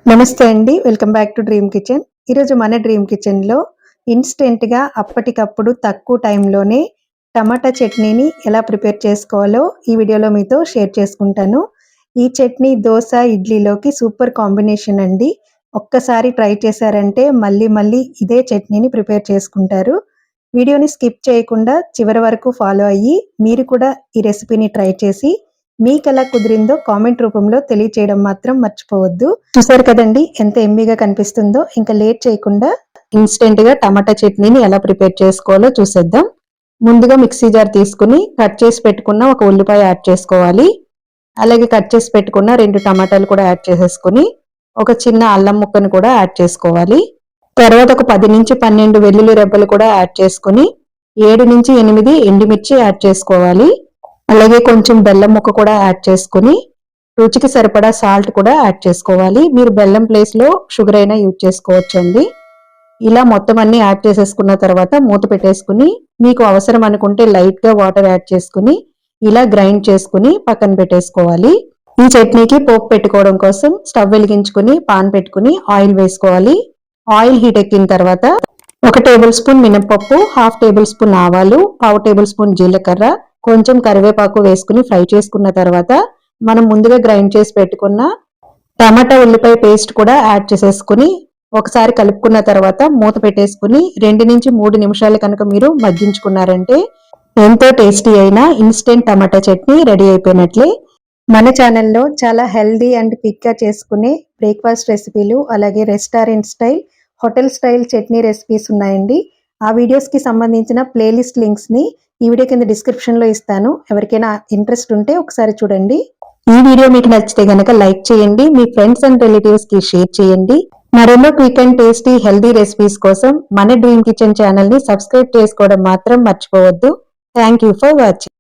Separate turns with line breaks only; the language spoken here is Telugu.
నమస్తే అండి. Welcome back to dream kitchen. ఈరోజు మన డ్రీమ్ కిచెన్‌లో ఇన్‌స్టెంట్‌గా అప్పటికప్పుడు తక్కువ టైంలోనే టమాటా చట్నీని ఎలా ప్రిపేర్ చేసుకోవాలో ఈ వీడియోలో మీతో షేర్ చేసుకుంటాను. ఈ చట్నీ దోస, ఇడ్లీలోకి సూపర్ కాంబినేషన్ అండి. ఒక్కసారి ట్రై చేశారంటే మళ్ళీ మళ్ళీ ఇదే చట్నీని ప్రిపేర్ చేసుకుంటారు. వీడియోని స్కిప్ చేయకుండా చివరి వరకు ఫాలో అయ్యి మీరు కూడా ఈ రెసిపీని ట్రై చేసి మీకెలా కుదిరిందో కామెంట్ రూపంలో తెలియచేయడం మాత్రం మర్చిపోవద్దు. చూసారు కదండి ఎంత ఎమ్మీగా కనిపిస్తుందో. ఇంకా లేట్ చేయకుండా ఇన్స్టెంట్ గా టమాటా చట్నీని ఎలా ప్రిపేర్ చేసుకోవాలో చూసేద్దాం. ముందుగా మిక్సీ జార్ తీసుకుని కట్ చేసి పెట్టుకున్న ఒక ఉల్లిపాయ యాడ్ చేసుకోవాలి. అలాగే కట్ చేసి పెట్టుకున్న 2 టమాటాలు కూడా యాడ్ చేసేసుకుని ఒక చిన్న అల్లం ముక్కను కూడా యాడ్ చేసుకోవాలి. తర్వాత ఒక 10 నుంచి 12 వెల్లుల్లి రెబ్బలు కూడా యాడ్ చేసుకుని 7 నుంచి 8 ఎండుమిర్చి యాడ్ చేసుకోవాలి. అలాగే కొంచెం బెల్లం ముక్క కూడా యాడ్ చేసుకుని రుచికి సరిపడా సాల్ట్ కూడా యాడ్ చేసుకోవాలి. మీరు బెల్లం ప్లేస్ లో షుగర్ అయినా యూజ్ చేసుకోవచ్చండి. ఇలా మొత్తం అన్ని యాడ్ చేసేసుకున్న తర్వాత మూత పెట్టేసుకుని మీకు అవసరం అనుకుంటే లైట్ గా వాటర్ యాడ్ చేసుకుని ఇలా గ్రైండ్ చేసుకుని పక్కన పెట్టేసుకోవాలి. ఈ చట్నీకి పోపు పెట్టుకోవడం కోసం స్టవ్ వెలిగించుకుని పాన్ పెట్టుకుని ఆయిల్ వేసుకోవాలి. ఆయిల్ హీట్ ఎక్కిన తర్వాత 1 టేబుల్ స్పూన్ మినపప్పు, 1/2 టేబుల్ స్పూన్ ఆవాలు, 1/2 టేబుల్ స్పూన్ జీలకర్ర, కొంచెం కరివేపాకు వేసుకుని ఫ్రై చేసుకున్న తర్వాత మనం ముందుగా గ్రైండ్ చేసి పెట్టుకున్న టమాటా ఉల్లిపాయ పేస్ట్ కూడా యాడ్ చేసేసుకుని ఒకసారి కలుపుకున్న తర్వాత మూత పెట్టేసుకుని 2 నుంచి 3 నిమిషాలు కనుక మీరు మగ్గించుకున్నారంటే ఎంతో టేస్టీ అయిన ఇన్స్టెంట్ టమాటా చట్నీ రెడీ అయిపోయినట్లే. మన ఛానల్లో చాలా హెల్దీ అండ్ క్విక్గా చేసుకునే బ్రేక్ఫాస్ట్ రెసిపీలు, అలాగే restaurant style, hotel style chutney recipes ఉన్నాయండి. ఆ వీడియోస్కి సంబంధించిన ప్లేలిస్ట్ లింక్స్ని ఈ వీడియో కింద డిస్క్రిప్షన్లో ఇస్తాను. ఎవరికైనా ఇంట్రెస్ట్ ఉంటే ఒకసారి చూడండి. ఈ వీడియో మీకు నచ్చితే గనక లైక్ చేయండి, మీ ఫ్రెండ్స్ అండ్ రిలేటివ్స్ కి షేర్ చేయండి. మరెన్నో quick and tasty healthy recipes కోసం మన డ్రీమ్ కిచెన్ ఛానల్ ని సబ్స్క్రైబ్ చేసుకోవడం మాత్రం మర్చిపోవద్దు. Thank you for watching.